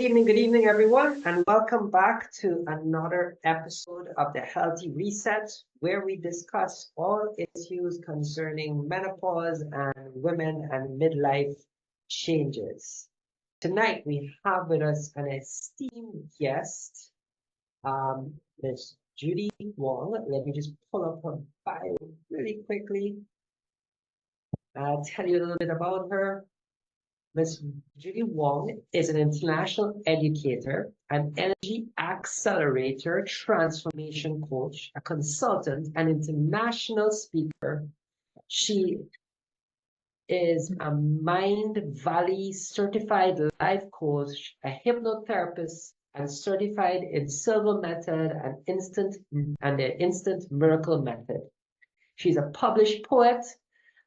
Good evening, everyone, and welcome back to another episode of the Healthy Reset, where we discuss all issues concerning menopause and women and midlife changes. Tonight, we have with us an esteemed guest, Miss Judy Wong. Let me just pull up her bio really quickly. I'll tell you a little bit about her. Ms. Judy Wong is an international educator, an energy accelerator, transformation coach, a consultant, an international speaker. She is a Mind Valley certified life coach, a hypnotherapist, and certified in Silver Method and the Instant Miracle Method. She's a published poet,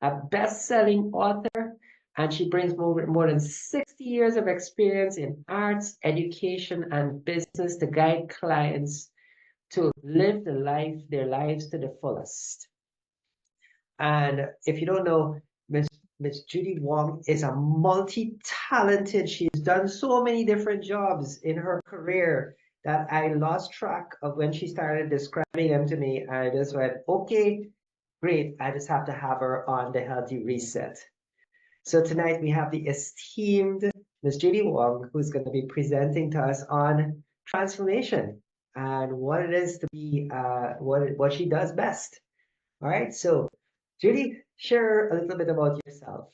a best-selling author, and she brings more than 60 years of experience in arts, education, and business to guide clients to live their lives to the fullest. And if you don't know, Miss Judy Wong is a multi-talented. She's done so many different jobs in her career that I lost track of when she started describing them to me. I just went, okay, great. I just have to have her on the Healthy Reset. So tonight we have the esteemed Miss Judy Wong, who's going to be presenting to us on transformation and what it is to be, what she does best. All right. So Judy, share a little bit about yourself.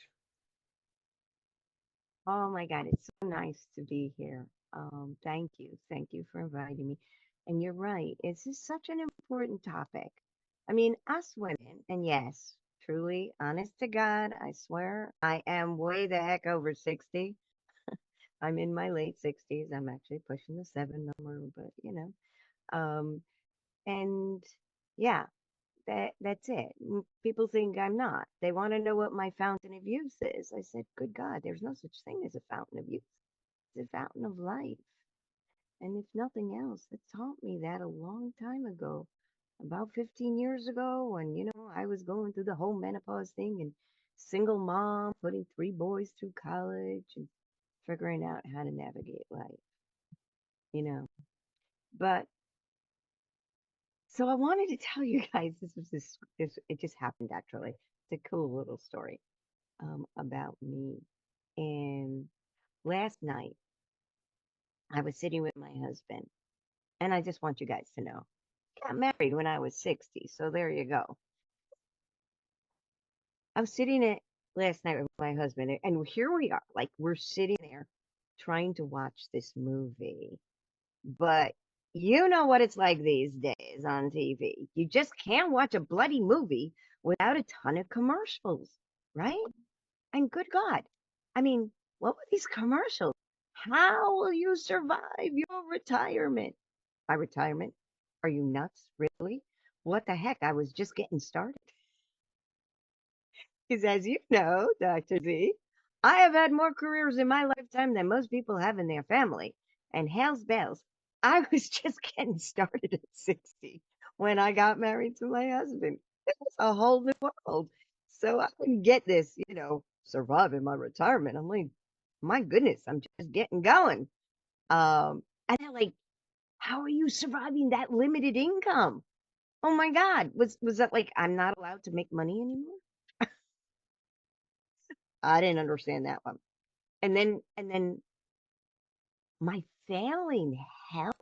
Oh my God, it's so nice to be here. Thank you. Thank you for inviting me. And you're right, it's just such an important topic. I mean, us women, and yes, truly, honest to God, I swear, I am way the heck over 60. I'm in my late 60s. I'm actually pushing the seven number, but Um, and yeah, that's it. People think I'm not. They want to know what my fountain of youth is. I said, good God, there's no such thing as a fountain of youth. It's a fountain of life. And if nothing else, it taught me that a long time ago, about 15 years ago, when, I was going through the whole menopause thing and single mom, putting three boys through college and figuring out how to navigate life, you know. But so I wanted to tell you guys this it just happened actually. It's a cool little story about me. And last night I was sitting with my husband, and I just want you guys to know, got married when I was 60, so there you go. I was sitting at last night with my husband, and here we are, like we're sitting there trying to watch this movie. But you know what it's like these days on TV. You just can't watch a bloody movie without a ton of commercials, right? And good God, I mean, what were these commercials? How will you survive your retirement? My retirement? Are you nuts? Really? What the heck? I was just getting started. Because as you know, Dr. Z, I have had more careers in my lifetime than most people have in their family. And hell's bells, I was just getting started at 60 when I got married to my husband. It was a whole new world. So I didn't get this, surviving my retirement. I'm like, my goodness, I'm just getting going. And they're like, how are you surviving that limited income? Oh my God. Was that like I'm not allowed to make money anymore? I didn't understand that one. And then my failing health.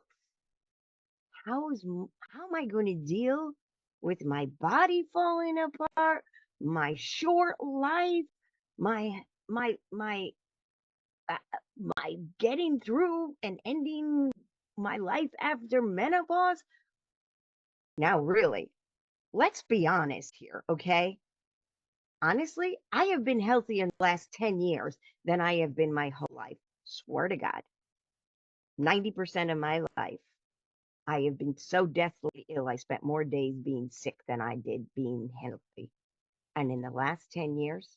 How am I going to deal with my body falling apart, my short life, my my my getting through and ending my life after menopause? Now, really, let's be honest here, okay? Honestly, I have been healthy in the last 10 years than I have been my whole life. Swear to God. 90% of my life, I have been so deathly ill. I spent more days being sick than I did being healthy. And in the last 10 years,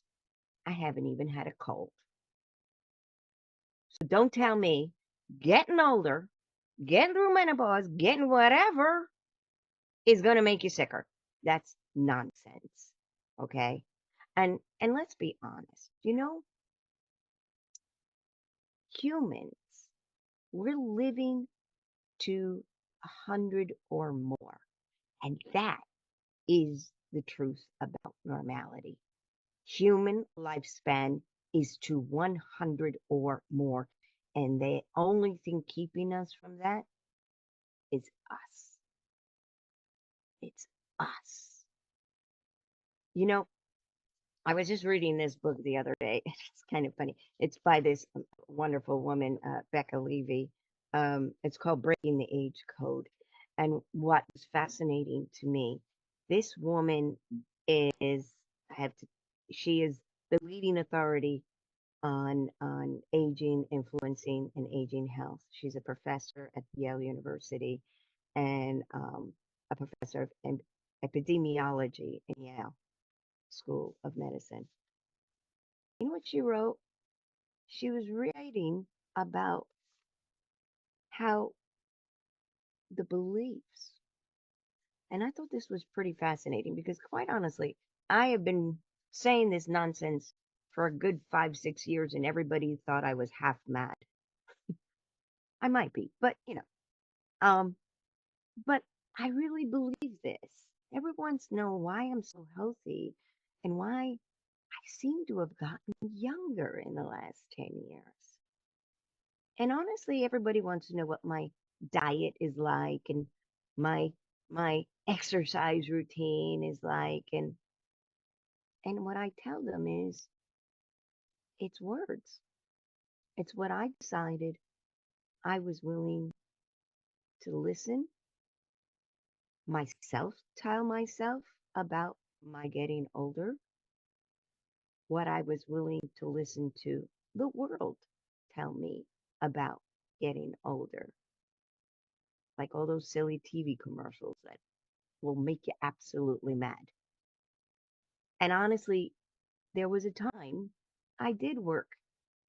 I haven't even had a cold. So don't tell me getting older, getting through menopause, getting whatever is going to make you sicker. That's nonsense. Okay? And let's be honest. Humans We're living to 100 or more. And that is the truth about normality. Human lifespan is to 100 or more. And the only thing keeping us from that is us. It's us. You know, I was just reading this book the other day. It's kind of funny. It's by this wonderful woman, Becca Levy. It's called Breaking the Age Code. And what was fascinating to me, this woman is, I have to, she is the leading authority on aging, influencing, and aging health. She's a professor at Yale University and a professor of epidemiology in Yale School of Medicine. You know what she wrote? She was writing about how the beliefs, and I thought this was pretty fascinating because, quite honestly, I have been saying this nonsense for a good 5, 6 years, and everybody thought I was half mad. I might be, but um, but I really believe this. Everyone wants to know why I'm so healthy and why I seem to have gotten younger in the last 10 years. And honestly, everybody wants to know what my diet is like and my my exercise routine is like and what I tell them is it's words. It's what I decided I was willing to listen myself tell myself about my getting older, what I was willing to listen to the world tell me about getting older, like all those silly TV commercials that will make you absolutely mad. And honestly, there was a time I did work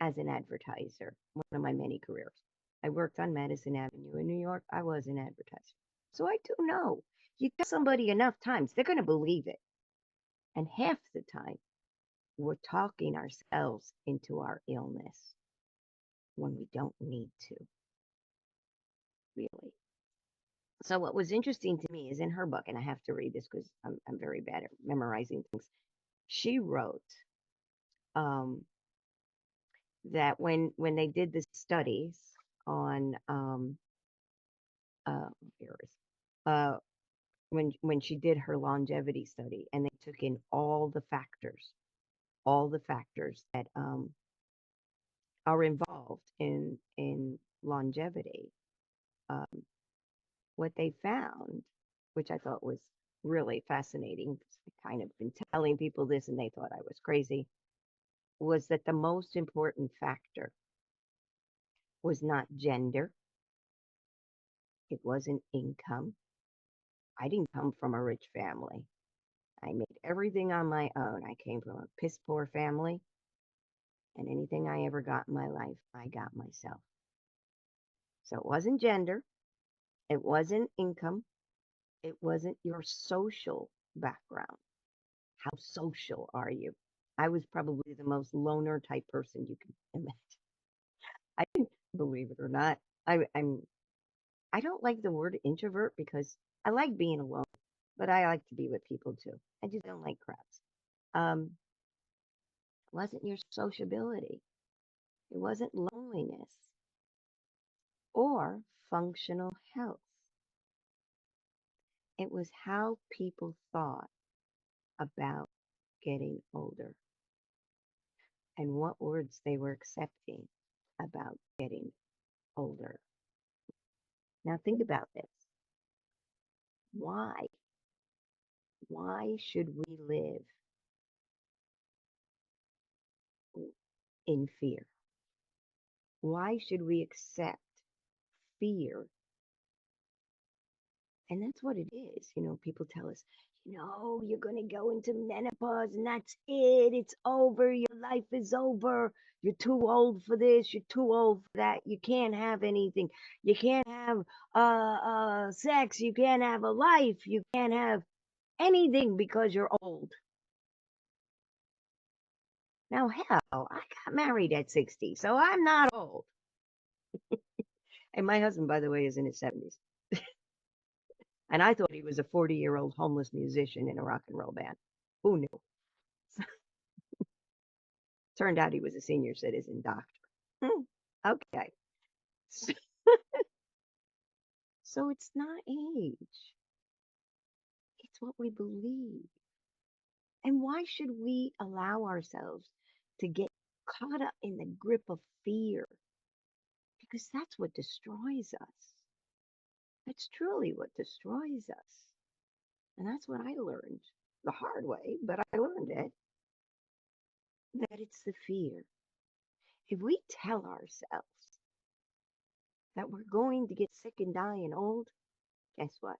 as an advertiser, one of my many careers. I worked on Madison Avenue in New York. I was an advertiser. So I do know you tell somebody enough times, they're going to believe it. And half the time, we're talking ourselves into our illness when we don't need to, really. So, what was interesting to me is in her book, and I have to read this because I'm very bad at memorizing things. She wrote um, that when they did the studies on here is uh when she did her longevity study and they took in all the factors that are involved in longevity, um, what they found, which I thought was really fascinating, I kind of been telling people this and they thought I was crazy, was that the most important factor was not gender, it wasn't income. I didn't come from a rich family. I made everything on my own. I came from a piss poor family, and anything I ever got in my life, I got myself. So it wasn't gender, it wasn't income, it wasn't your social background. How social are you? I was probably the most loner type person you could imagine. I didn't believe it or not. I don't like the word introvert because I like being alone, but I like to be with people too. I just don't like crowds. Um, it wasn't your sociability. It wasn't loneliness or functional health. It was how people thought about getting older and what words they were accepting about getting older. Now think about this. Why? Why should we live in fear? Why should we accept fear? And that's what it is. People tell us, you're going to go into menopause and that's it. It's over. Your life is over. You're too old for this. You're too old for that. You can't have anything. You can't have sex. You can't have a life. You can't have anything because you're old. Now, hell, I got married at 60, so I'm not old. And my husband, by the way, is in his 70s. And I thought he was a 40-year-old homeless musician in a rock and roll band. Who knew? Turned out he was a senior citizen doctor. Okay. So it's not age, it's what we believe. And why should we allow ourselves to get caught up in the grip of fear? Because that's what destroys us. That's truly what destroys us. And that's what I learned the hard way, but I learned it, that it's the fear. If we tell ourselves that we're going to get sick and die and old, guess what?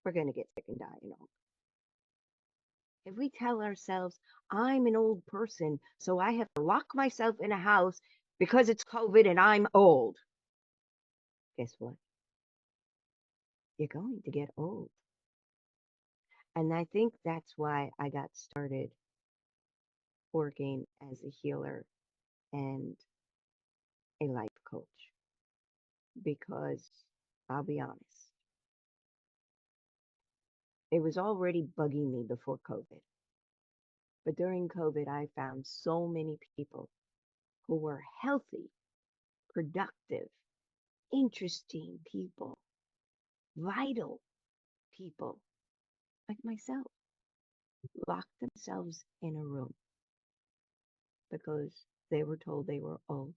We're going to get sick and die and old. If we tell ourselves, I'm an old person, so I have to lock myself in a house because it's COVID and I'm old, guess what? You're going to get old. And I think that's why I got started working as a healer and a life coach. Because I'll be honest, it was already bugging me before COVID. But during COVID, I found so many people who were healthy, productive, interesting people, vital people like myself, locked themselves in a room because they were told they were old,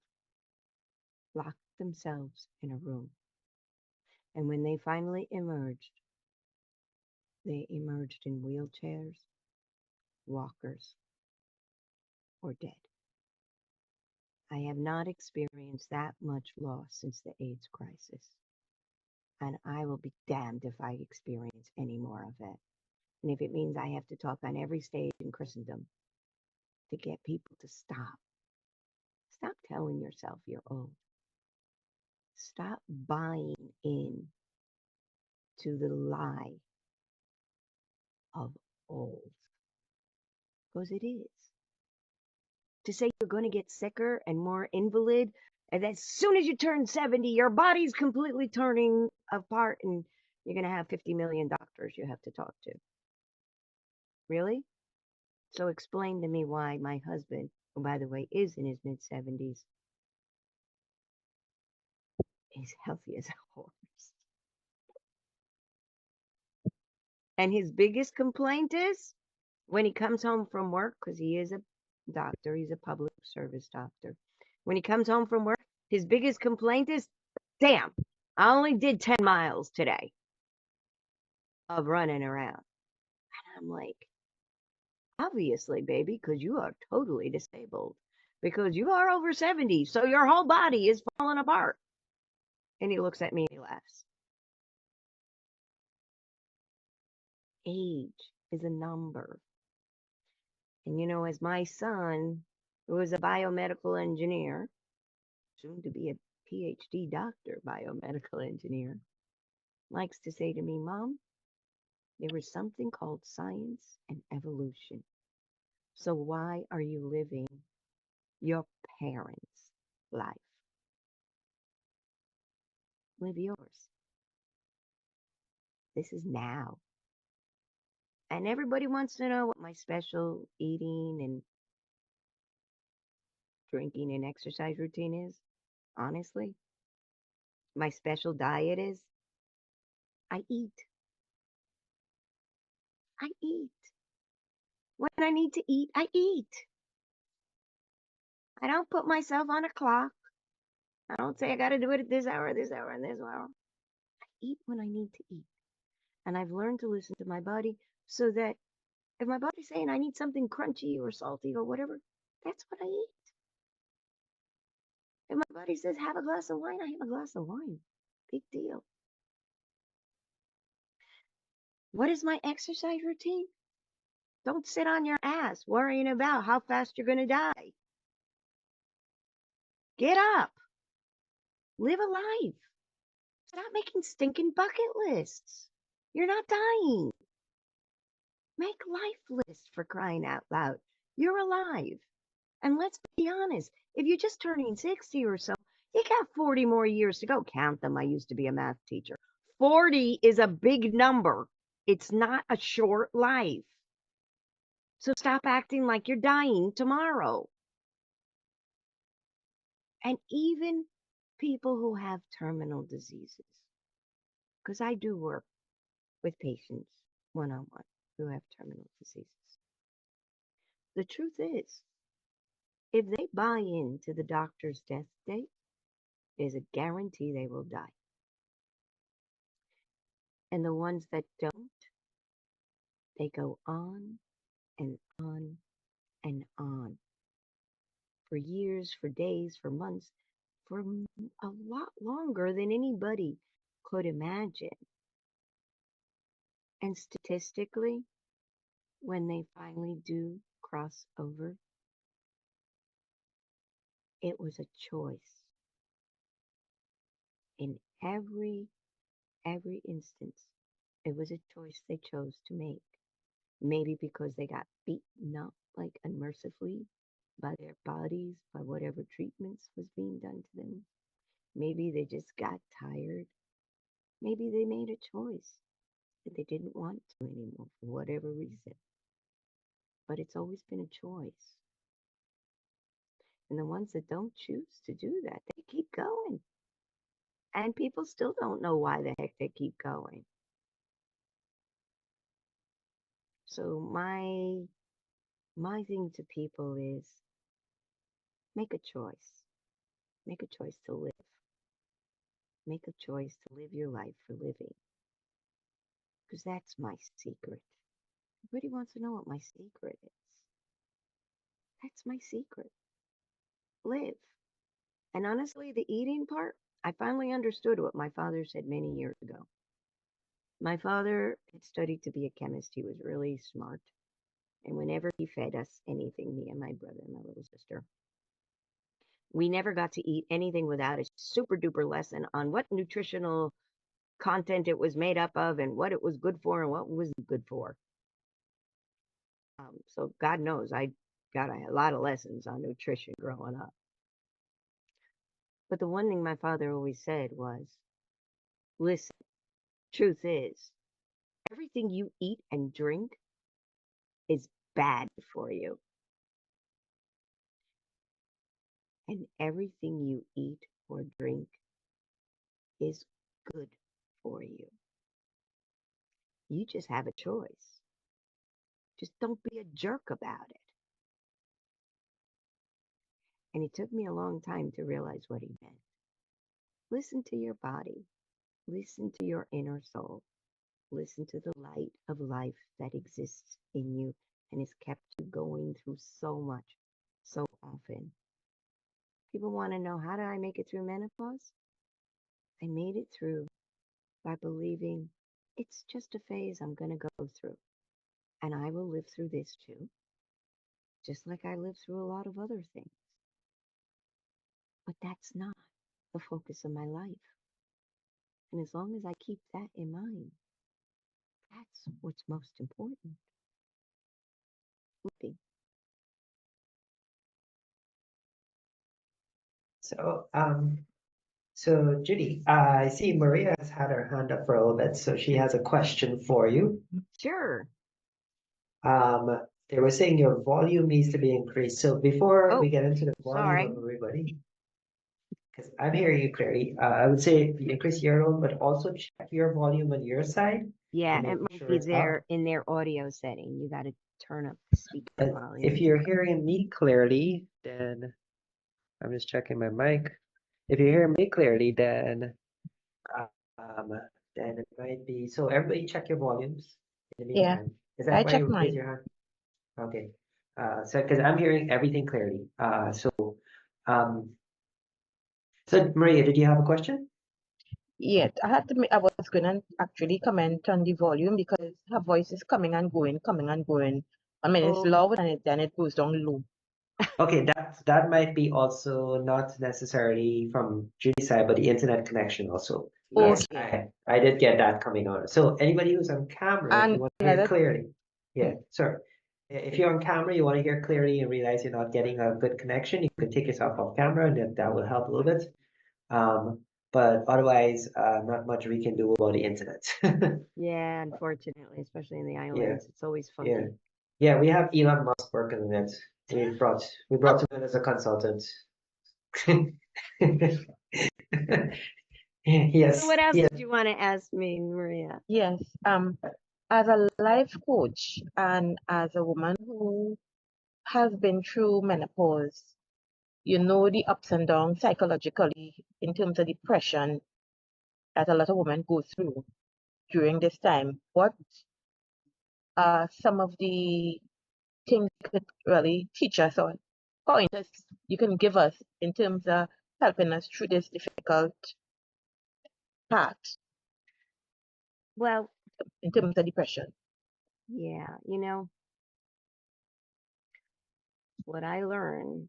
locked themselves in a room. And when they finally emerged, they emerged in wheelchairs, walkers, or dead. I have not experienced that much loss since the AIDS crisis. And I will be damned if I experience any more of it. And if it means I have to talk on every stage in Christendom to get people to stop. Stop telling yourself you're old. Stop buying in to the lie of old. Because it is. To say you're going to get sicker and more invalid, and as soon as you turn 70, your body's completely turning apart and you're going to have 50 million doctors you have to talk to. Really? So explain to me why my husband, who by the way is in his mid 70s, is healthy as a horse. And his biggest complaint is when he comes home from work, because he is a doctor, he's a public service doctor. When he comes home from work, his biggest complaint is, damn, I only did 10 miles today of running around. And I'm like, obviously, baby, because you are totally disabled. Because you are over 70, so your whole body is falling apart. And he looks at me and he laughs. Age is a number. And as my son, who is a biomedical engineer, soon to be a PhD doctor, biomedical engineer, likes to say to me, Mom, there is something called science and evolution. So why are you living your parents' life? Live yours. This is now. And everybody wants to know what my special eating and drinking and exercise routine is. Honestly, my special diet is I eat. I eat. When I need to eat, I eat. I don't put myself on a clock. I don't say I got to do it at this hour, and this hour. I eat when I need to eat. And I've learned to listen to my body so that if my body's saying I need something crunchy or salty or whatever, that's what I eat. If my body says have a glass of wine, I have a glass of wine. Big deal. What is my exercise routine? Don't sit on your ass worrying about how fast you're going to die. Get up. Live a life. Stop making stinking bucket lists. You're not dying. Make life lists for crying out loud. You're alive. And let's be honest, if you're just turning 60 or so, You got 40 more years to go. Count them. I used to be a math teacher. 40 is a big number. It's not a short life. So stop acting like you're dying tomorrow. And even people who have terminal diseases, because I do work with patients one on one who have terminal diseases. The truth is, if they buy into the doctor's death date, there's a guarantee they will die. And the ones that don't, they go on and on and on for years, for days, for months, for a lot longer than anybody could imagine. And statistically, when they finally do cross over, it was a choice in every instance. It was a choice they chose to make. Maybe because they got beaten up like unmercifully by their bodies, by whatever treatments was being done to them. Maybe they just got tired. Maybe they made a choice that they didn't want to anymore for whatever reason. But it's always been a choice. And the ones that don't choose to do that, they keep going. And people still don't know why the heck they keep going. So my thing to people is make a choice. Make a choice to live. Make a choice to live your life for living. Because that's my secret. Everybody wants to know what my secret is. That's my secret. Live. And honestly, the eating part, I finally understood what my father said many years ago. My father had studied to be a chemist. He was really smart. And whenever he fed us anything, me and my brother and my little sister, we never got to eat anything without a super duper lesson on what nutritional content it was made up of and what it was good for and what wasn't good for. So God knows I got a lot of lessons on nutrition growing up. But the one thing my father always said was, listen, truth is, everything you eat and drink is bad for you. And everything you eat or drink is good for you. You just have a choice. Just don't be a jerk about it. And it took me a long time to realize what he meant. Listen to your body. Listen to your inner soul. Listen to the light of life that exists in you and has kept you going through so much, so often. People want to know, how did I make it through menopause? I made it through by believing it's just a phase I'm going to go through. And I will live through this too, just like I lived through a lot of other things. But that's not the focus of my life. And as long as I keep that in mind, that's what's most important. Living. So, so Judy, I see Maria has had her hand up for a little bit, so she has a question for you. Sure. They were saying your volume needs to be increased. So before we Oh, get into the volume sorry. of everybody, because I'm hearing you clearly, I would say increase your own, but also check your volume on your side to Yeah, make it might sure be it's up. there in their audio setting. You got to turn up the speaker volume. If you're hearing me clearly, then I'm just checking my mic. If you hear me clearly, um, then it might be. So everybody check your volumes in the Yeah, meantime. Is that I why checked you raise mine. your hand? Okay. So because I'm hearing everything clearly. Um, so Maria, did you have a question? Yet I had to. I was going to actually comment on the volume because her voice is coming and going, coming and going. I mean, it's Oh, loud and then it goes down low. Okay, that might be also not necessarily from Judy's side, but the internet connection also, because Okay. I did get that coming on. So anybody who's on camera, if you And want to hear another, clearly, yeah, hmm, sorry. If you're on camera, you want to hear clearly and realize you're not getting a good connection, you can take yourself off camera and that will help a little bit. Um, but otherwise, not much we can do about the internet. Yeah, unfortunately, especially in the Yeah, islands, it's always yeah, foggy. yeah. We have Elon Musk working on it. We brought him in as a consultant. So what Yes, else yes. did you want to ask me, Maria? Yes. As a life coach and as a woman who has been through menopause, you know the ups and downs psychologically in terms of depression that a lot of women go through during this time. What are some of the things you could really teach us or pointers you can give us in terms of helping us through this difficult part Well, in terms of depression? yeah, you know, what I learned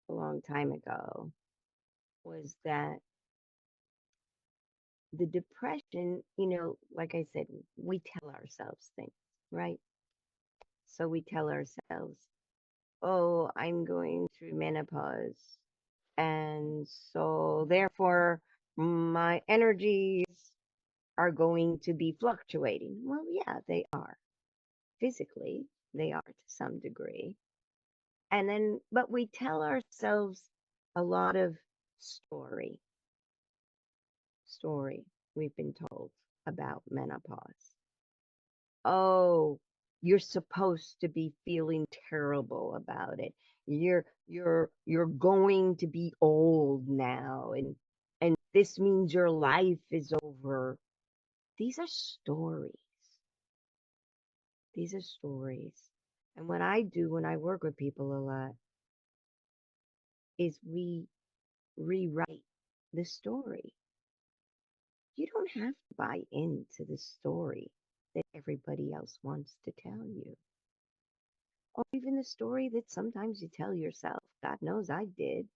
a long time ago was that the depression, like I said, we tell ourselves things, right? So we tell ourselves, oh, I'm going through menopause. And so therefore, my energies are going to be fluctuating. Well, yeah, they are. Physically, they are to some degree. And then, but we tell ourselves a lot of story, story we've been told about menopause. Oh, you're supposed to be feeling terrible about it. You're going to be old now, and this means your life is over. These are stories. These are stories. And what I do when I work with people a lot is we rewrite the story. You don't have to buy into the story that everybody else wants to tell you, or even the story that sometimes you tell yourself. God knows I did.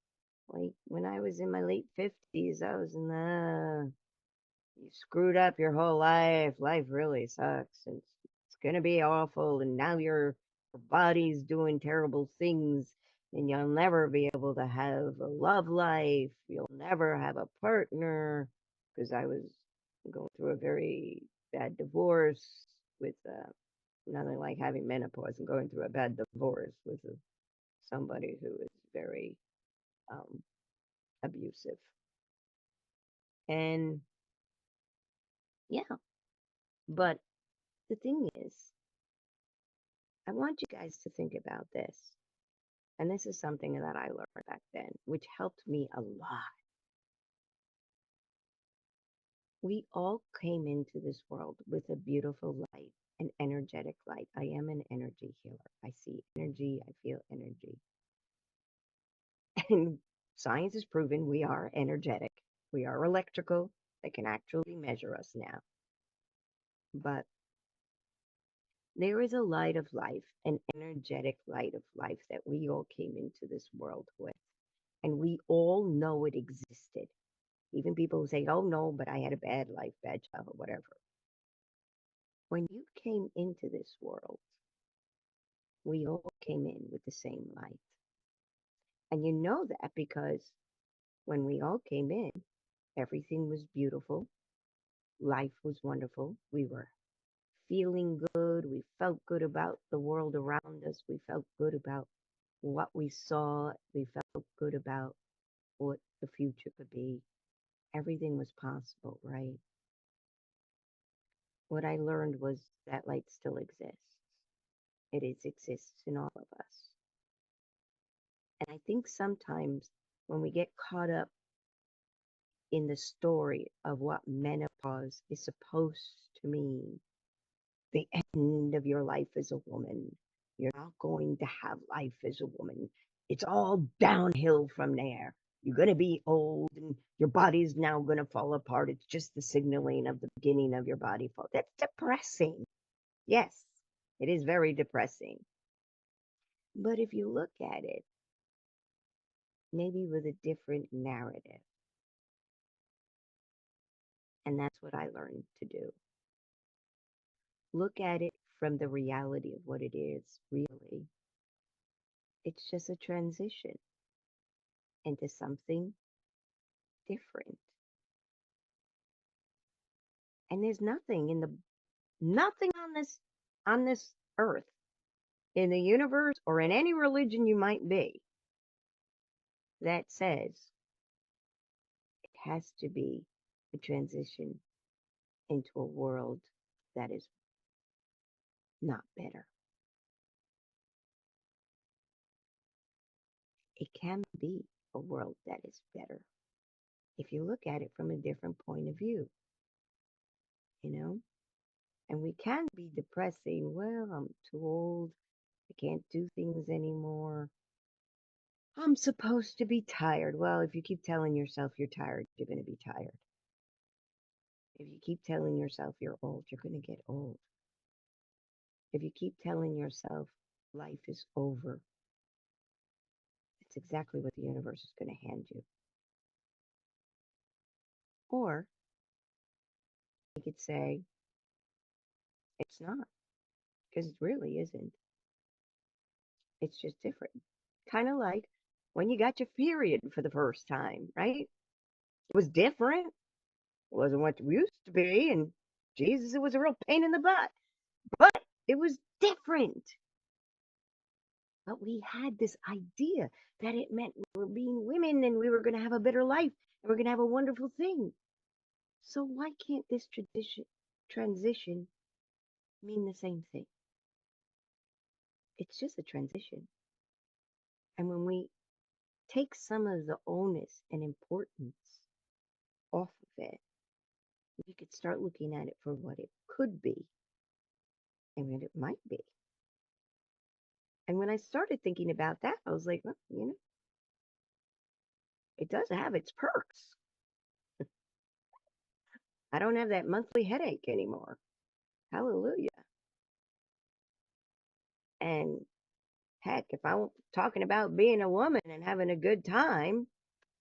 Like when I was in my late 50s, I was in the, you screwed up your whole life. Life really sucks. It's going to be awful. And now your body's doing terrible things. And you'll never be able to have a love life. You'll never have a partner. Because I was going through a very bad divorce with nothing like having menopause and going through a bad divorce with somebody who is very um, abusive. And yeah, but the thing is, I want you guys to think about this. And this is something that I learned back then, which helped me a lot. We all came into this world with a beautiful light, an energetic light. I am an energy healer. I see energy, I feel energy. And science has proven we are energetic. We are electrical. They can actually measure us now. But there is a light of life, an energetic light of life that we all came into this world with. And we all know it existed. Even people who say, oh no, but I had a bad life, bad childhood, whatever. When you came into this world, we all came in with the same light. And you know that because when we all came in, everything was beautiful. Life was wonderful. We were feeling good. We felt good about the world around us. We felt good about what we saw. We felt good about what the future could be. Everything was possible, right? What I learned was that light still exists. Exists in all of us. And I think sometimes when we get caught up in the story of what menopause is supposed to mean, the end of your life as a woman, you're not going to have life as a woman. It's all downhill from there. You're going to be old and your body's now going to fall apart. It's just the signaling of the beginning of your body fall. That's depressing. Yes, it is very depressing. But if you look at it, maybe with a different narrative, and that's what I learned to do. Look at it from the reality of what it is, really. It's just a transition into something different. And there's nothing on this earth, in the universe, or in any religion you might be, that says it has to be a transition into a world that is not better. It can be a world that is better if you look at it from a different point of view, you know? And we can be depressing. Well, I'm too old. I can't do things anymore. I'm supposed to be tired. Well, if you keep telling yourself you're tired, you're going to be tired. If you keep telling yourself you're old, you're going to get old. If you keep telling yourself life is over, it's exactly what the universe is going to hand you. Or you could say, it's not, because it really isn't. It's just different. Kind of like when you got your period for the first time, right? It was different. It wasn't what it used to be. And Jesus, it was a real pain in the butt. But it was different. But we had this idea that it meant we were being women and we were going to have a better life and we're going to have a wonderful thing. So why can't this transition mean the same thing? It's just a transition. And when we take some of the onus and importance off of it, we could start looking at it for what it could be and what it might be. And when I started thinking about that, I was like, well, it does have its perks. I don't have that monthly headache anymore. Hallelujah. And heck, if I'm talking about being a woman and having a good time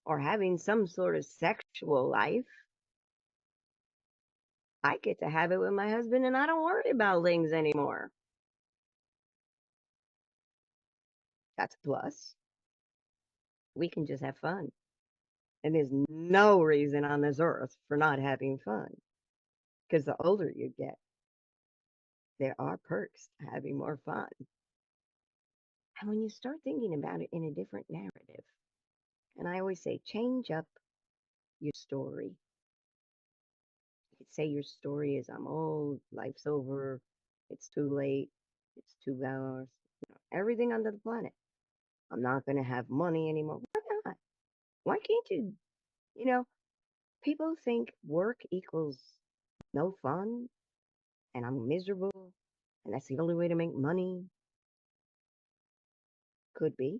or having some sort of sexual life, I get to have it with my husband and I don't worry about things anymore. That's a plus. We can just have fun. And there's no reason on this earth for not having fun. Because the older you get, there are perks to having more fun. And when you start thinking about it in a different narrative, and I always say, change up your story. You could say your story is, I'm old, life's over, it's too late, it's 2 hours, everything under the planet. I'm not going to have money anymore. Why not? Why can't you? People think work equals no fun and I'm miserable and that's the only way to make money. Could be,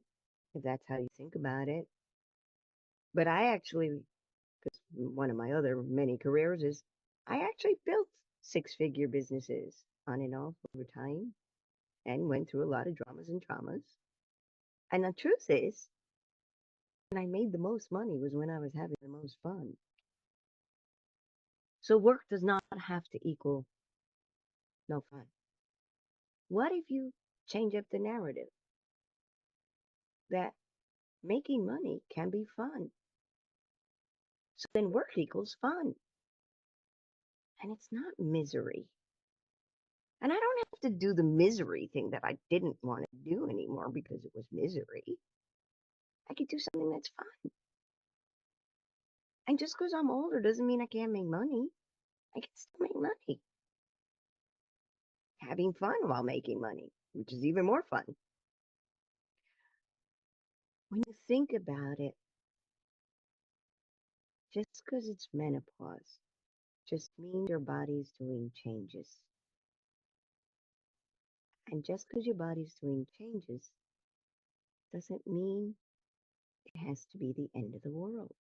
if that's how you think about it. But I actually, because one of my other many careers is, I actually built 6-figure businesses on and off over time and went through a lot of dramas and traumas. And the truth is, when I made the most money was when I was having the most fun. So work does not have to equal no fun. What if you change up the narrative that making money can be fun? So then work equals fun. And it's not misery. And I don't have to do the misery thing that I didn't want to do anymore because it was misery. I could do something that's fun. And just because I'm older doesn't mean I can't make money. I can still make money. Having fun while making money, which is even more fun. When you think about it, just because it's menopause just means your body's doing changes. And just because your body's doing changes doesn't mean it has to be the end of the world.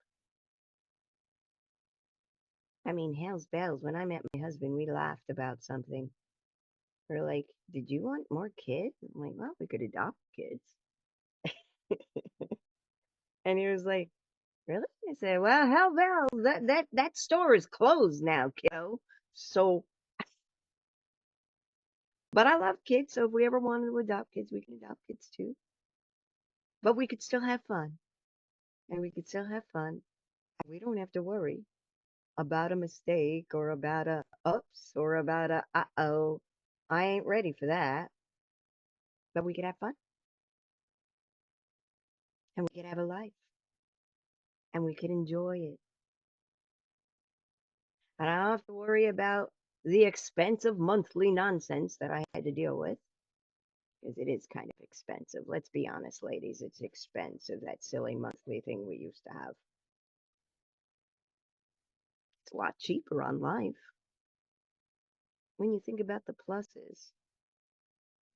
I mean, hell's bells. When I met my husband, we laughed about something. We're like, did you want more kids? I'm like, well, we could adopt kids. And he was like, really? I said, well, hell bells. That store is closed now, kiddo. So, but I love kids. So if we ever wanted to adopt kids, we can adopt kids too. But we could still have fun. And we could still have fun We don't have to worry about a mistake or about a ups or about a uh-oh. I ain't ready for that. But we could have fun and we could have a life and we could enjoy it. And I don't have to worry about the expensive monthly nonsense that I had to deal with because it is kind of expensive. Let's be honest, ladies, it's expensive, that silly monthly thing we used to have. It's a lot cheaper on life. When you think about the pluses,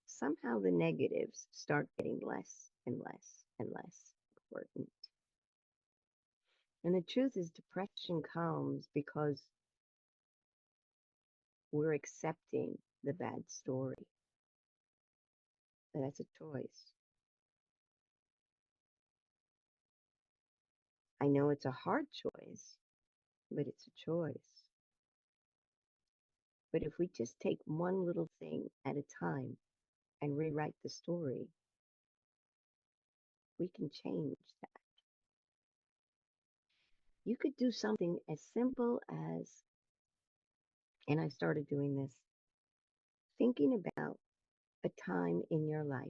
somehow the negatives start getting less and less and less important. And the truth is, depression comes because we're accepting the bad story. And that's a choice. I know it's a hard choice, but it's a choice. But if we just take one little thing at a time and rewrite the story, we can change that. You could do something as simple as, and I started doing this, thinking about a time in your life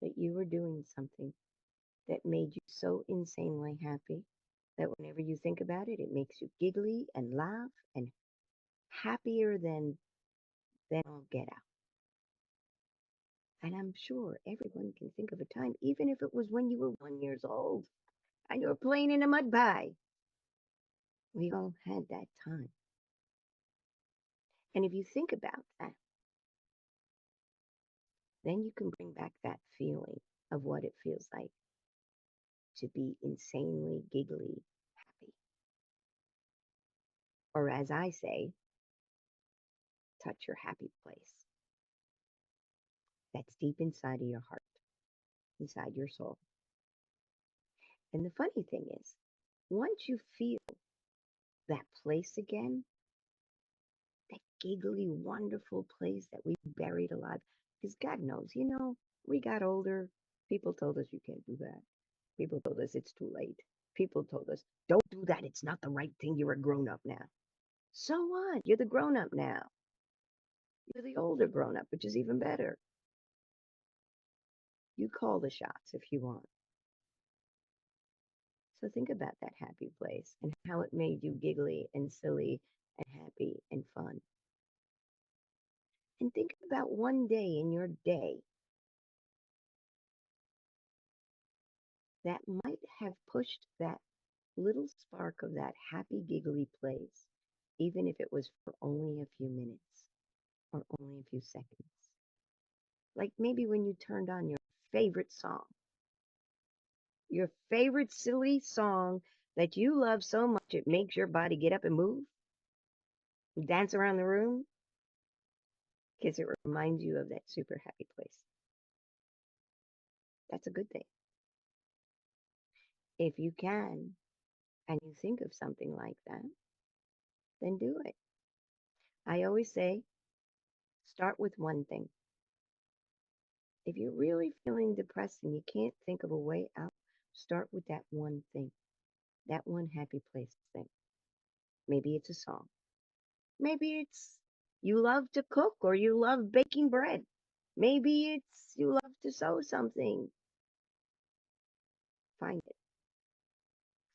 that you were doing something that made you so insanely happy that whenever you think about it, it makes you giggly and laugh and happier than all get out. And I'm sure everyone can think of a time, even if it was when you were 1 years old and you were playing in a mud pie. We all had that time. And if you think about that, then you can bring back that feeling of what it feels like to be insanely giggly happy. Or as I say, touch your happy place. That's deep inside of your heart, inside your soul. And the funny thing is, once you feel that place again, that giggly, wonderful place that we buried alive, because God knows, we got older. People told us you can't do that. People told us it's too late. People told us, don't do that. It's not the right thing. You're a grown up now. So what? You're the grown up now. You're the older grown up, which is even better. You call the shots if you want. So think about that happy place and how it made you giggly and silly and happy and fun. And think about one day in your day that might have pushed that little spark of that happy, giggly place, even if it was for only a few minutes or only a few seconds. Like maybe when you turned on your favorite silly song that you love so much it makes your body get up and move, dance around the room, because it reminds you of that super happy place. That's a good thing. If you can, and you think of something like that, then do it. I always say, start with one thing. If you're really feeling depressed and you can't think of a way out, start with that one thing, that one happy place thing. Maybe it's a song. Maybe it's you love to cook or you love baking bread. Maybe it's you love to sew something. Find it.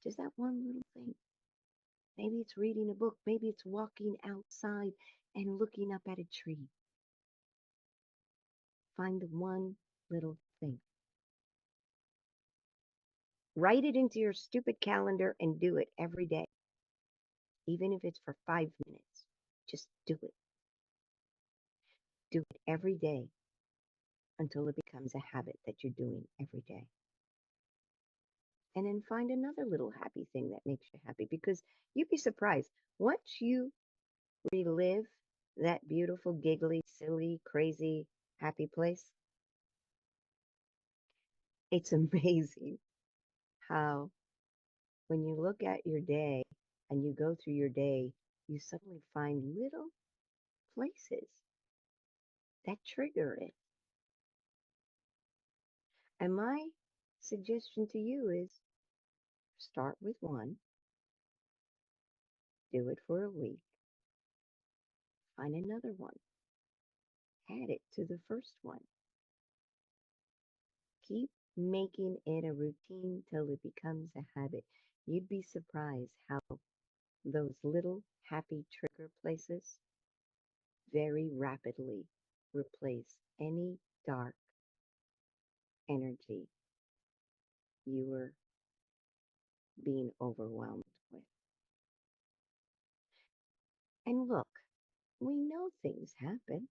Just that one little thing. Maybe it's reading a book. Maybe it's walking outside and looking up at a tree. Find the one little thing. Write it into your stupid calendar and do it every day. Even if it's for 5 minutes. Just do it. Do it every day until it becomes a habit that you're doing every day. And then find another little happy thing that makes you happy because you'd be surprised. Once you relive that beautiful, giggly, silly, crazy, happy place, it's amazing how when you look at your day and you go through your day, you suddenly find little places that trigger it. And my suggestion to you is start with one Do it for a week. Find another one. Add it to the first one. Keep making it a routine till it becomes a habit. You'd be surprised how those little happy trigger places very rapidly replace any dark energy you were being overwhelmed with. And look, we know things happen,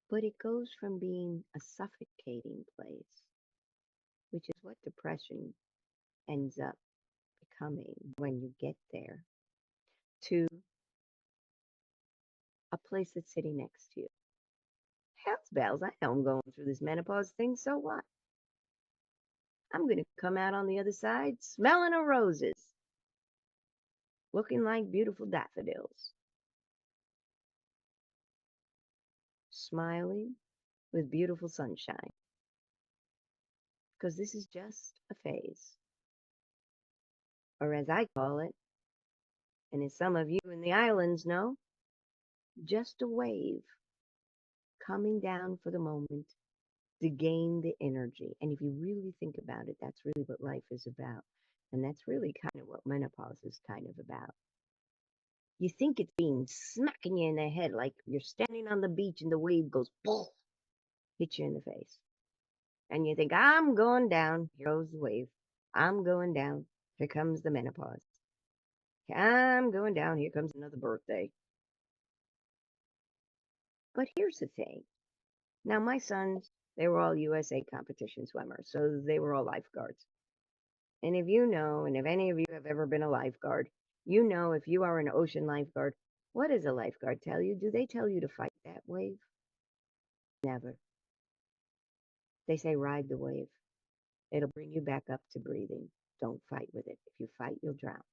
but it goes from being a suffocating place, which is what depression ends up becoming when you get there, to a place that's sitting next to you. Hell's bells, I know I'm going through this menopause thing, so what? I'm going to come out on the other side smelling of roses, looking like beautiful daffodils, smiling with beautiful sunshine, because this is just a phase, or as I call it, and as some of you in the islands know, just a wave coming down for the moment to gain the energy. And if you really think about it, that's really what life is about. And that's really kind of what menopause is kind of about. You think it's being smacking you in the head like you're standing on the beach and the wave goes, boom, hits you in the face. And you think, I'm going down. Here goes the wave. I'm going down. Here comes the menopause. I'm going down. Here comes another birthday. But here's the thing. Now, my sons, they were all USA competition swimmers, so they were all lifeguards. And if you know, and if any of you have ever been a lifeguard, you know if you are an ocean lifeguard, what does a lifeguard tell you? Do they tell you to fight that wave? Never. They say ride the wave. It'll bring you back up to breathing. Don't fight with it. If you fight, you'll drown.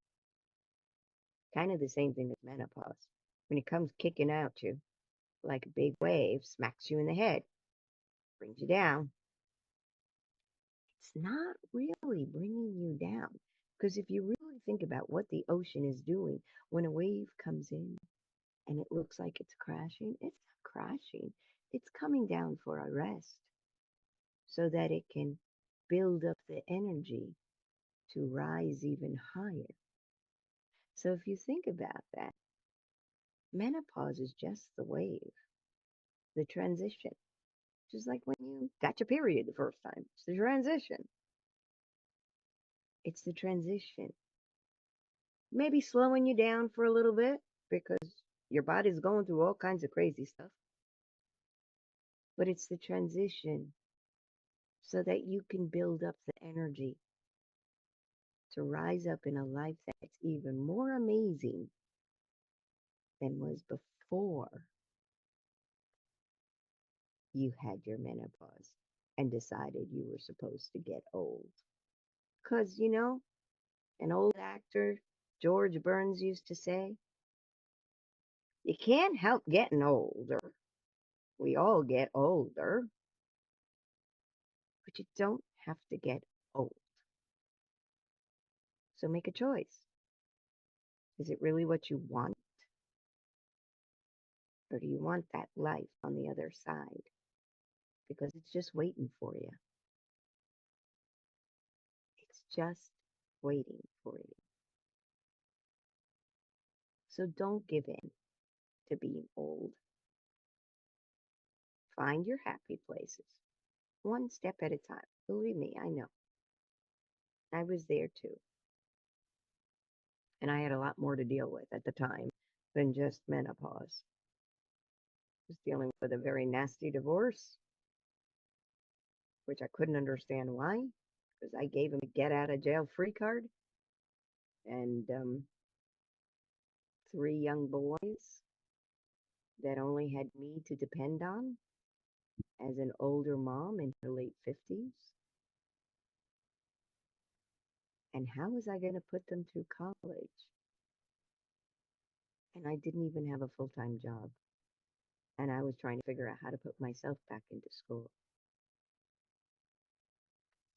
Kind of the same thing with menopause. When it comes kicking out you like a big wave, smacks you in the head, brings you down, it's not really bringing you down. Because if you really think about what the ocean is doing, when a wave comes in and it looks like it's crashing, it's not crashing. It's coming down for a rest so that it can build up the energy to rise even higher. So if you think about that, menopause is just the wave, the transition. Just like when you got your period the first time, it's the transition. It's the transition. Maybe slowing you down for a little bit because your body's going through all kinds of crazy stuff. But it's the transition so that you can build up the energy to rise up in a life that's even more amazing than was before you had your menopause and decided you were supposed to get old. Because, an old actor, George Burns, used to say, you can't help getting older. We all get older, but you don't have to get old. So make a choice. Is it really what you want? Or do you want that life on the other side? Because it's just waiting for you. It's just waiting for you. So don't give in to being old. Find your happy places, one step at a time. Believe me, I know. I was there too. And I had a lot more to deal with at the time than just menopause. I was dealing with a very nasty divorce, which I couldn't understand why, because I gave him a get out of jail free card and three young boys that only had me to depend on as an older mom in her late 50s. And how was I going to put them through college? And I didn't even have a full-time job. And I was trying to figure out how to put myself back into school.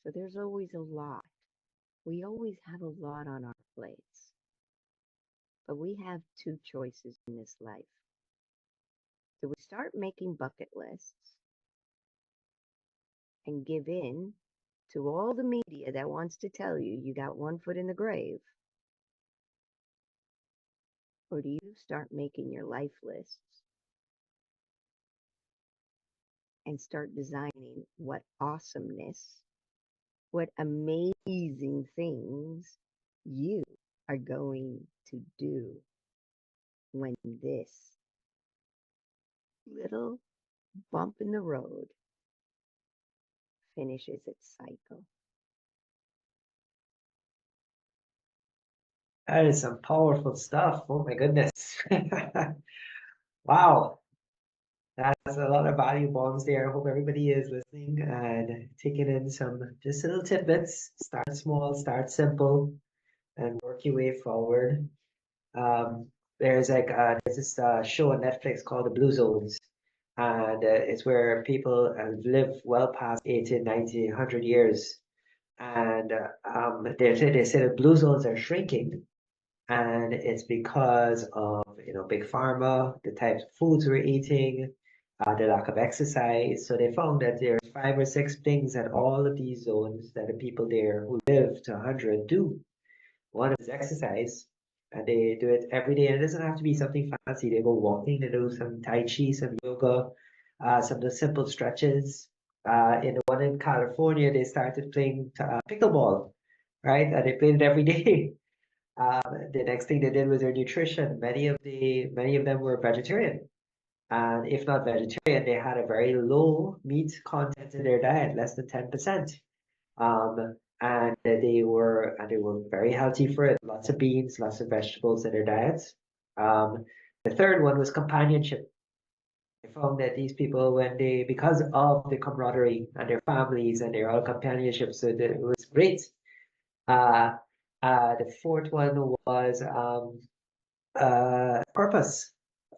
So there's always a lot. We always have a lot on our plates. But we have two choices in this life. Do we start making bucket lists and give in to all the media that wants to tell you you got one foot in the grave? Or do you start making your life lists and start designing what awesomeness, what amazing things you are going to do when this little bump in the road finishes its cycle? That is some powerful stuff. Oh my goodness. Wow. That's a lot of value bombs there. I hope everybody is listening and taking in some just little tidbits. Start small, start simple, and work your way forward. Um, there's this show on Netflix called The Blue Zones, and it's where people live well past 80, 90, 100 years. And they say that blue zones are shrinking, and it's because of big pharma, the types of foods we're eating, the lack of exercise. So they found that there's 5 or 6 things that all of these zones that the people there who live to 100 do. One is exercise, and they do it every day. And it doesn't have to be something fancy. They go walking, they do some tai chi, some yoga, some of the simple stretches. In the one in California, they started playing pickleball, right? And they played it every day. The next thing they did was their nutrition. Many of them were vegetarian, and if not vegetarian, they had a very low meat content in their diet, less than 10%. And they were very healthy for it. Lots of beans, lots of vegetables in their diets. Um, the third one was companionship. I found that these people, because of the camaraderie and their families and their all companionship, so that it was great. Uh, the fourth one was purpose,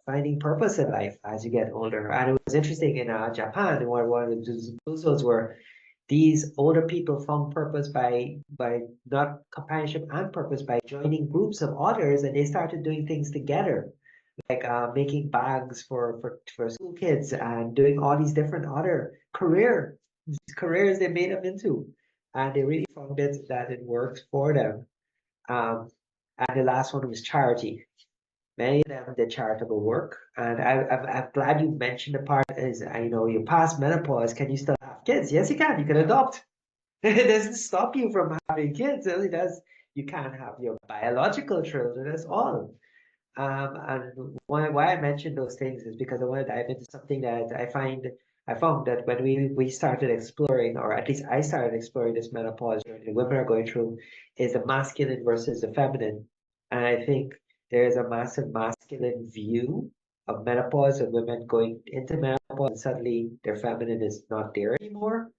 finding purpose in life as you get older. And it was interesting in Japan, one of the proposals were these older people found purpose by not companionship and purpose by joining groups of others, and they started doing things together, like making bags for school kids and doing all these different other careers they made them into, and they really found it that it worked for them. Um, and the last one was charity. Many of them did charitable work, and I'm glad you mentioned the part is I know you pass menopause. Can you still have kids? Yes, you can. You can adopt. It doesn't stop you from having kids. It only does. You can't have your biological children. That's all. And why I mentioned those things is because I want to dive into something that I found that when we started exploring, or at least I started exploring this menopause journey women are going through, is the masculine versus the feminine. And I think there is a massive masculine view of menopause and women going into menopause and suddenly their feminine is not there anymore.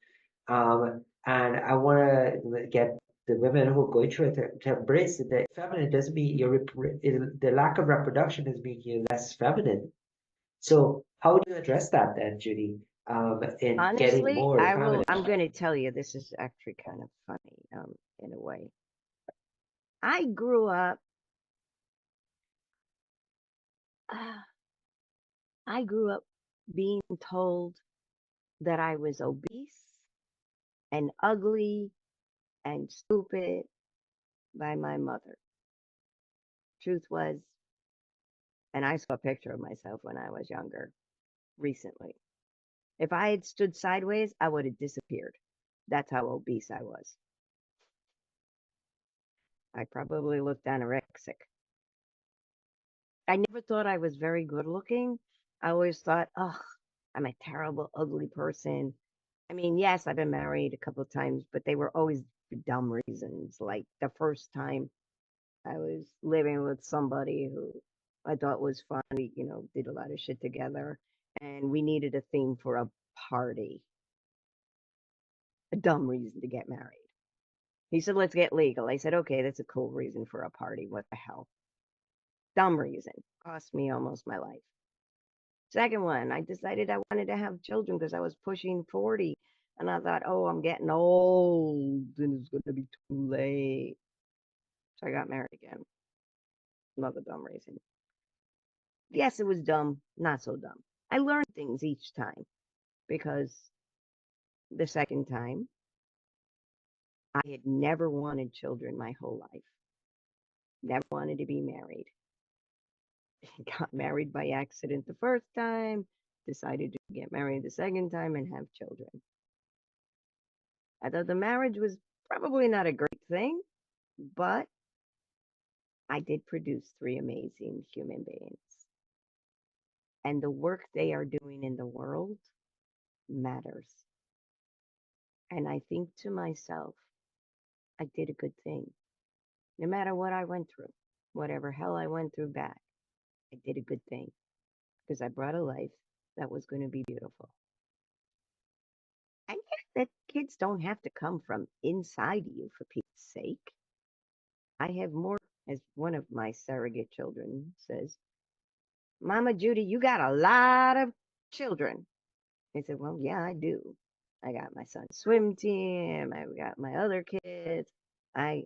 And I want to get the women who are going through it to embrace it. The feminine doesn't mean the lack of reproduction doesn't mean you're less feminine. So how do you address that then, Judy? In getting Honestly, more feminine? I'm going to tell you this is actually kind of funny in a way. I grew up, uh, I grew up being told that I was obese and ugly and stupid by my mother. Truth was, and I saw a picture of myself when I was younger recently. If I had stood sideways, I would have disappeared. That's how obese I was. I probably looked anorexic. I never thought I was very good looking. I always thought, oh, I'm a terrible, ugly person. I mean, yes, I've been married a couple of times, but they were always for dumb reasons. Like the first time I was living with somebody who I thought was fun. We, did a lot of shit together, and we needed a theme for a party, a dumb reason to get married. He said, let's get legal. I said, okay, that's a cool reason for a party. What the hell? Dumb reason. Cost me almost my life. Second one, I decided I wanted to have children because I was pushing 40. And I thought, oh, I'm getting old and it's going to be too late. So I got married again. Another dumb reason. Yes, it was dumb, not so dumb. I learned things each time because the second time I had never wanted children my whole life. Never wanted to be married. Got married by accident the first time, decided to get married the second time and have children. I thought the marriage was probably not a great thing, but I did produce three amazing human beings. And the work they are doing in the world matters. And I think to myself, I did a good thing. No matter what I went through, whatever hell I went through back, I did a good thing because I brought a life that was going to be beautiful. And yet, that kids don't have to come from inside you for Pete's sake. I have more, as one of my surrogate children says, Mama Judy, you got a lot of children. I said, well, yeah, I do. I got my son's swim team. I got my other kids.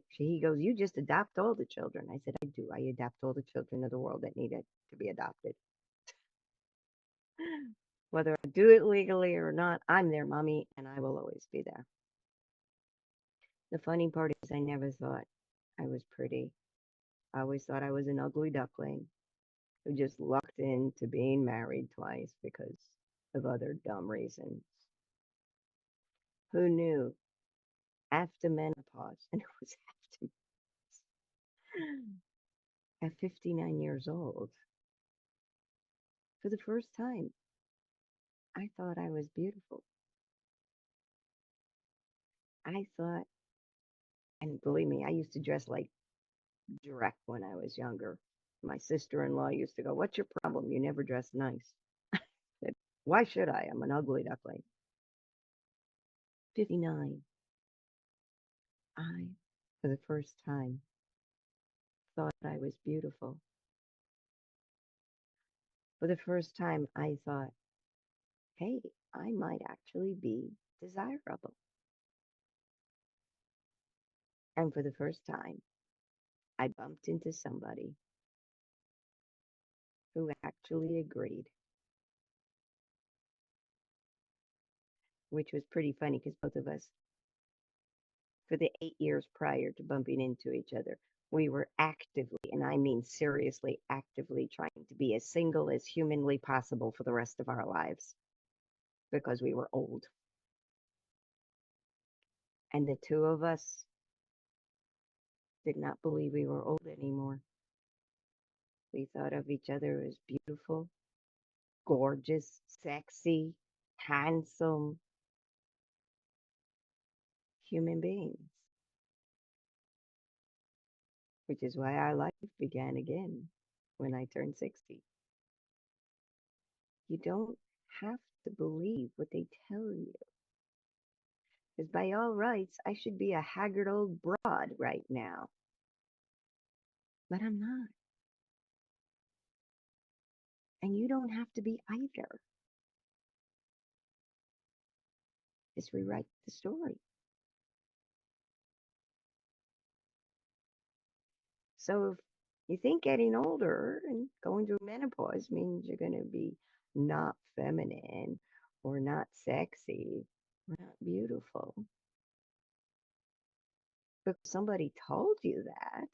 He goes, you just adopt all the children. I said, I do. I adopt all the children of the world that needed to be adopted. Whether I do it legally or not, I'm their mommy and I will always be there. The funny part is I never thought I was pretty. I always thought I was an ugly duckling who just lucked into being married twice because of other dumb reasons. Who knew? After menopause, and it was after at 59 years old, for the first time, I thought I was beautiful. I thought, and believe me, I used to dress like Drek when I was younger. My sister-in-law used to go, what's your problem? You never dress nice. I said, why should I? I'm an ugly duckling. 59. I, for the first time, thought I was beautiful. For the first time, I thought, hey, I might actually be desirable. And for the first time, I bumped into somebody who actually agreed, which was pretty funny because both of us, for the 8 years prior to bumping into each other, we were actively, and I mean seriously actively, trying to be as single as humanly possible for the rest of our lives because we were old. And the two of us did not believe we were old anymore. We thought of each other as beautiful, gorgeous, sexy, handsome human beings. Which is why our life began again when I turned 60. You don't have to believe what they tell you. Because by all rights, I should be a haggard old broad right now. But I'm not. And you don't have to be either. Just rewrite the story. So if you think getting older and going through menopause means you're going to be not feminine or not sexy or not beautiful, but somebody told you that,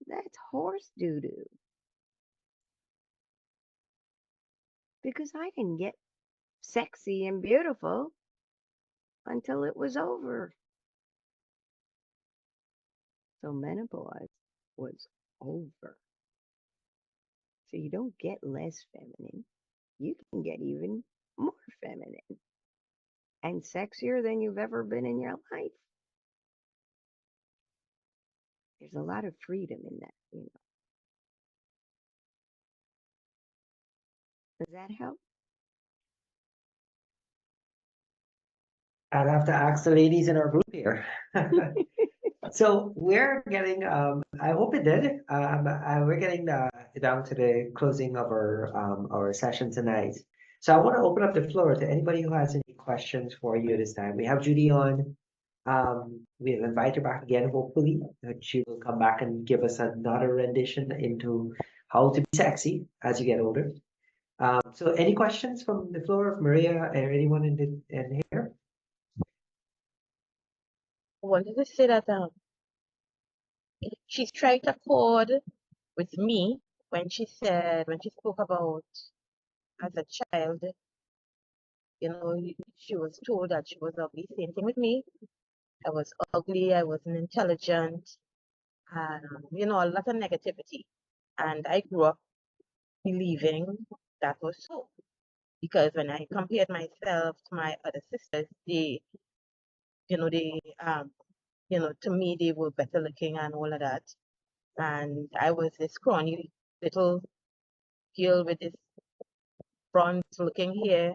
that's horse doo-doo. Because I didn't get sexy and beautiful until it was over. So menopause was over. So you don't get less feminine. You can get even more feminine and sexier than you've ever been in your life. There's a lot of freedom in that, you know. Does that help? I'll have to ask the ladies in our group here. So we're getting, I hope it did. We're getting down to the closing of our session tonight. So I want to open up the floor to anybody who has any questions for you this time. We have Judy on. We'll invite her back again, hopefully, that she will come back and give us another rendition into how to be sexy as you get older. So any questions from the floor, Maria or anyone in here? I wanted to say that she struck a chord with me when she spoke about as a child, she was told that she was ugly. Same thing with me. I was ugly, I wasn't intelligent, and a lot of negativity. And I grew up believing that was so. Because when I compared myself to my other sisters, they to me they were better looking and all of that. And I was this scrawny little girl with this bronze looking hair,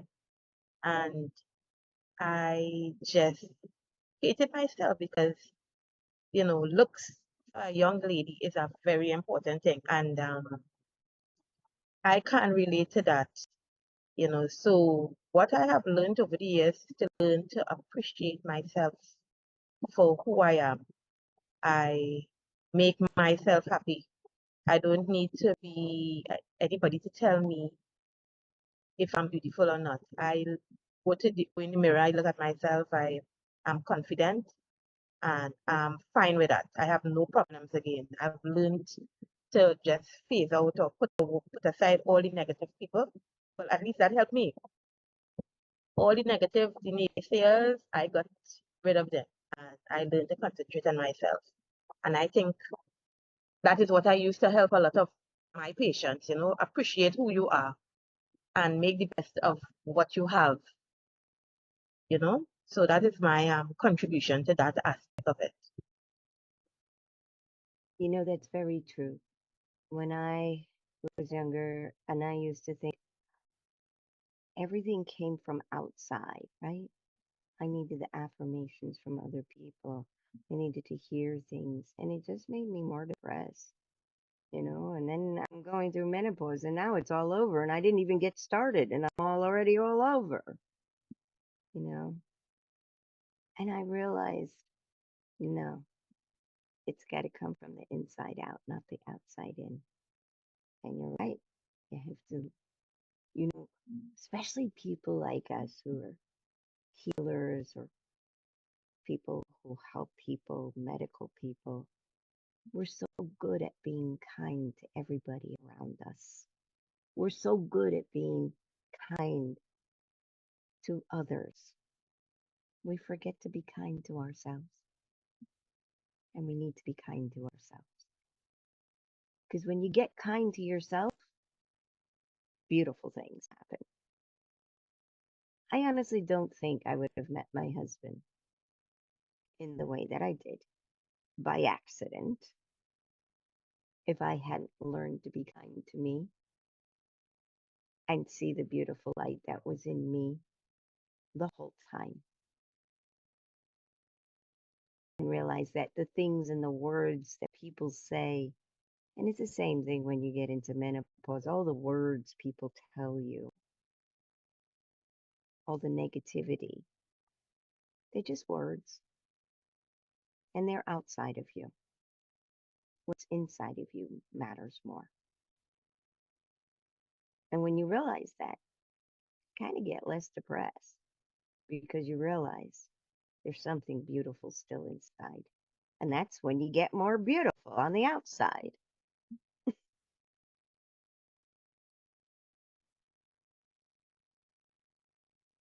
and I just hated myself because looks for a young lady is a very important thing, and I can't relate to that. So what I have learned over the years is to learn to appreciate myself for who I am. I make myself happy. I don't need to be anybody to tell me if I'm beautiful or not. I go in the mirror, I look at myself, I am confident, and I'm fine with that. I have no problems again. I've learned to just phase out or put aside all the negative people. Well, at least that helped me. All the negative, the naysayers, I got rid of them, and I learned to concentrate on myself. And I think that is what I use to help a lot of my patients, appreciate who you are and make the best of what you have, So that is my contribution to that aspect of it. That's very true. When I was younger, and I used to think everything came from outside, right? I needed the affirmations from other people. I needed to hear things, and it just made me more depressed, And then I'm going through menopause, and now it's all over, and I didn't even get started, and I'm already all over, you know. And I realized, no, it's got to come from the inside out, not the outside in. And you're right. You have to, you know, especially people like us who are healers or people who help people, medical people. We're so good at being kind to everybody around us. We're so good at being kind to others. We forget to be kind to ourselves. And we need to be kind to ourselves. Because when you get kind to yourself, beautiful things happen. I honestly don't think I would have met my husband in the way that I did by accident if I hadn't learned to be kind to me and see the beautiful light that was in me the whole time. And realize that the things and the words that people say, and it's the same thing when you get into menopause, all the words people tell you, all the negativity, they're just words. And they're outside of you. What's inside of you matters more. And when you realize that, kind of get less depressed because you realize there's something beautiful still inside. And that's when you get more beautiful on the outside.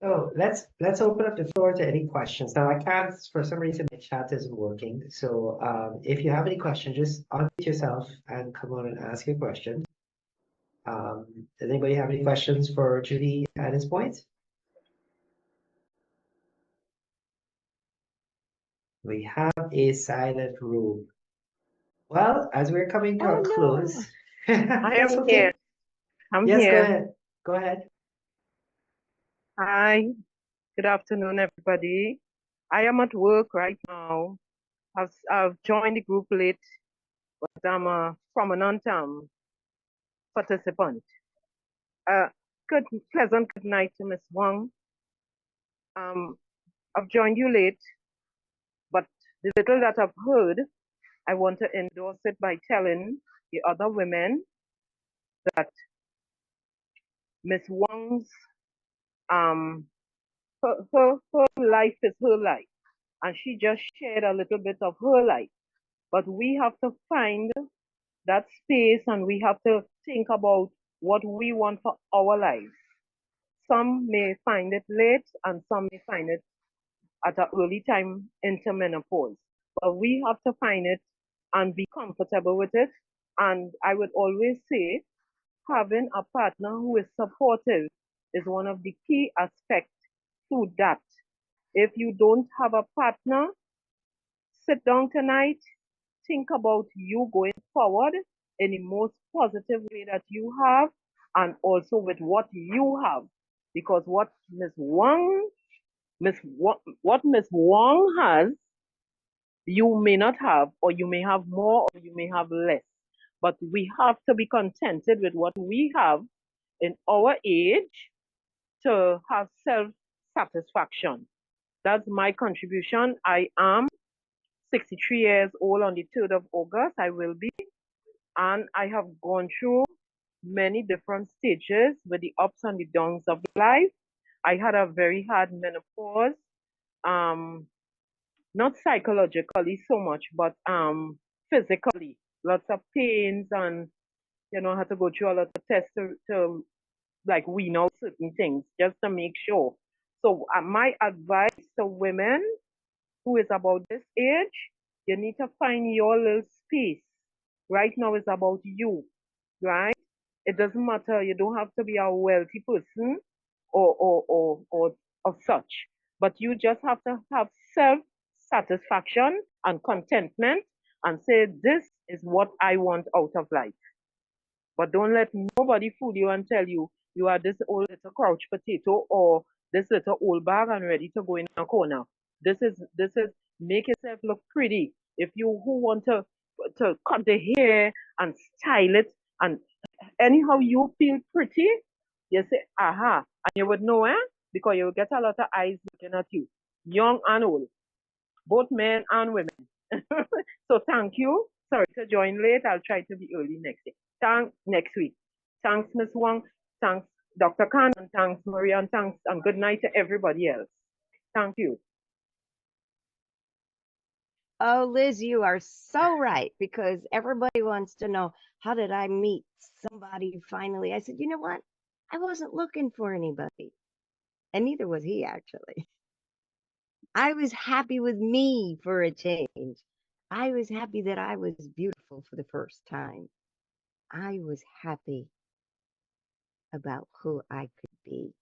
So let's open up the floor to any questions. Now I can't, for some reason, my chat isn't working. So if you have any questions, just unmute yourself and come on and ask your question. Does anybody have any questions for Judy at this point? We have a silent room. Well, as we're coming to a close, I that's am okay. here. I'm Yes, go here. ahead. Go ahead. Hi. Good afternoon, everybody. I am at work right now. I've joined the group late, but I'm a prominent participant. Uh, pleasant good night to Miss Wong. Um, I've joined you late, the little that I've heard, I want to endorse it by telling the other women that Miss Wong's um her life is her life, and she just shared a little bit of her life. But we have to find that space, and we have to think about what we want for our lives. Some may find it late, and some may find it at an early time into menopause. But we have to find it and be comfortable with it. And I would always say having a partner who is supportive is one of the key aspects to that. If you don't have a partner, sit down tonight, think about you going forward in the most positive way that you have, and also with what you have. Because what what Miss Wong has, you may not have, or you may have more, or you may have less. But we have to be contented with what we have in our age to have self satisfaction. That's my contribution. I am 63 years old on the 3rd of August. I will be. And I have gone through many different stages with the ups and the downs of life. I had a very hard menopause, not psychologically so much, but physically. Lots of pains, and I had to go through a lot of tests to like wean out certain things just to make sure. So my advice to women who is about this age, you need to find your little space. Right now it's about you, right? It doesn't matter. You don't have to be a wealthy person or of such, but you just have to have self satisfaction and contentment and say, this is what I want out of life. But don't let nobody fool you and tell you you are this old little crouch potato or this little old bag and ready to go in a corner. This is make yourself look pretty. If you who want to cut the hair and style it and anyhow you feel pretty, you say, aha, and you would know, because you will get a lot of eyes looking at you, young and old, both men and women. So thank you. Sorry to join late. I'll try to be early next day. Thanks next week. Thanks, Miss Wong. Thanks, Dr. Khan, and thanks, Maria, and thanks, and good night to everybody else. Thank you. Oh, Liz, you are so right because everybody wants to know how did I meet somebody finally? I said, you know what? I wasn't looking for anybody, and neither was he actually. I was happy with me for a change. I was happy that I was beautiful for the first time. I was happy about who I could be.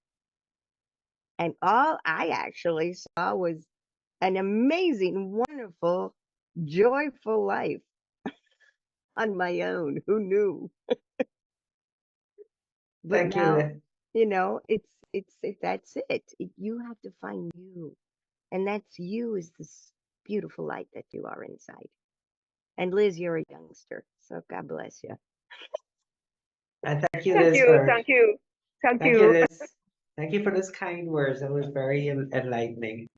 And all I actually saw was an amazing, wonderful, joyful life on my own. Who knew? But Thank you, now, Liz. that's it. You have to find you. And that's you is this beautiful light that you are inside. And Liz, you're a youngster. So God bless you. And thank you, Thank Liz, you. for Thank you. Thank thank you, you. Liz. Thank you for those kind words. That was very enlightening.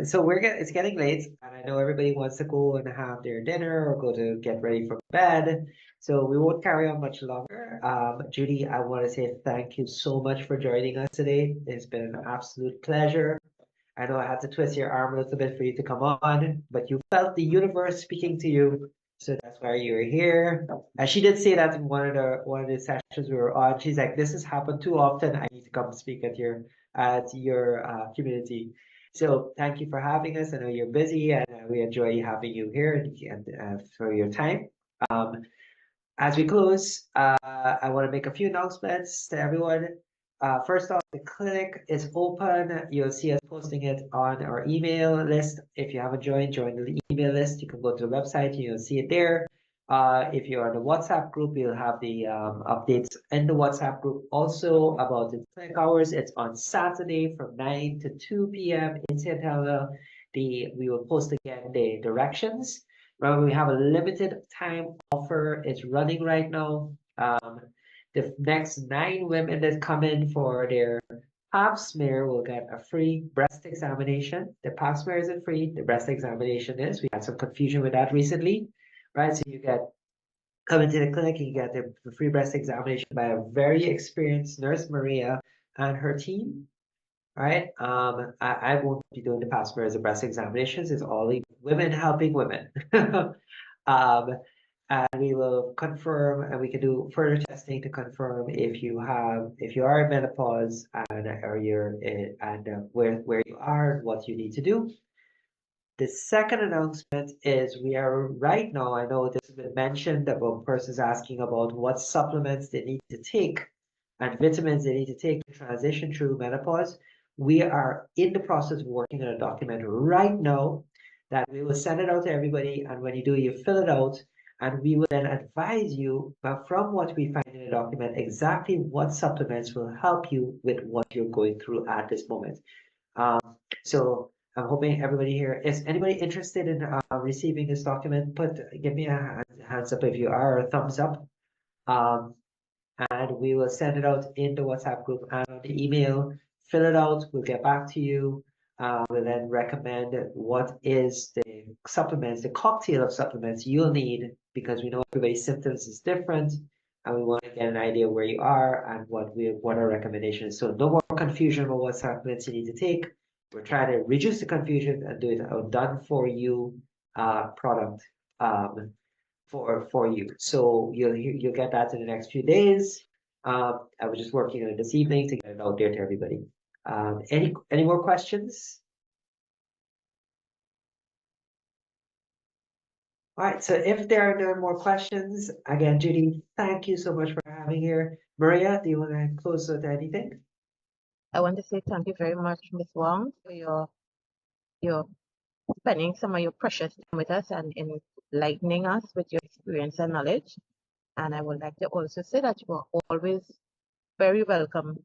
So it's getting late, and I know everybody wants to go and have their dinner or go to get ready for bed. So we won't carry on much longer. Judy, I want to say thank you so much for joining us today. It's been an absolute pleasure. I know I had to twist your arm a little bit for you to come on, but you felt the universe speaking to you, so that's why you're here. And she did say that in one of the sessions we were on. She's like, "This has happened too often. I need to come speak at your community." So thank you for having us. I know you're busy, and we enjoy having you here and for your time. Um, as we close, I want to make a few announcements to everyone. First off, the clinic is open. You'll see us posting it on our email list. If you haven't join the email list. You can go to the website and you'll see it there. If you're on the WhatsApp group, you'll have the updates in the WhatsApp group. Also about the clinic hours, it's on Saturday from 9 to 2 p.m. in St. Helena. We will post again the directions. Remember, we have a limited time offer. It's running right now. The next 9 women that come in for their pap smear will get a free breast examination. The pap smear isn't free, the breast examination is. We had some confusion with that recently, right? So you get come into the clinic and you get the free breast examination by a very experienced nurse, Maria, and her team. Right? I won't be doing the pap smear as a breast examinations. It's all women helping women. um, and we will confirm, and we can do further testing to confirm if you are in menopause and or you're in, and where you are and what you need to do. The second announcement is we are right now, I know this has been mentioned about persons asking about what supplements they need to take and vitamins they need to take to transition through menopause. We are in the process of working on a document right now that we will send it out to everybody. And when you do, you fill it out and we will then advise you from what we find in the document exactly what supplements will help you with what you're going through at this moment. Um, so I'm hoping everybody here is anybody interested in receiving this document? Give me a hands up if you are, or a thumbs up. Um, and we will send it out in the WhatsApp group and on the email. Fill it out. We'll get back to you. We'll then recommend what is the supplements, the cocktail of supplements you'll need because we know everybody's symptoms is different and we want to get an idea where you are and what our recommendations. So no more confusion about what supplements you need to take. We're trying to reduce the confusion and do it a done for you product for you. So you'll get that in the next few days. I was just working on it this evening to get it out there to everybody. Any more questions? All right, so if there are no more questions, again, Judy, thank you so much for having here. Maria, do you want to close with anything? I want to say thank you very much, Ms. Wong, for your spending some of your precious time with us and enlightening us with your experience and knowledge. And I would like to also say that you are always very welcome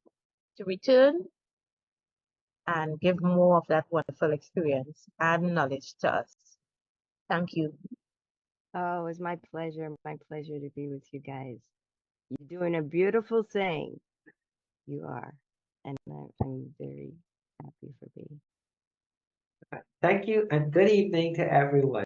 to return and give more of that wonderful experience and knowledge to us. Thank you. Oh, it was my pleasure to be with you guys. You're doing a beautiful thing. You are. And I'm very happy for being. Thank you and good evening to everyone.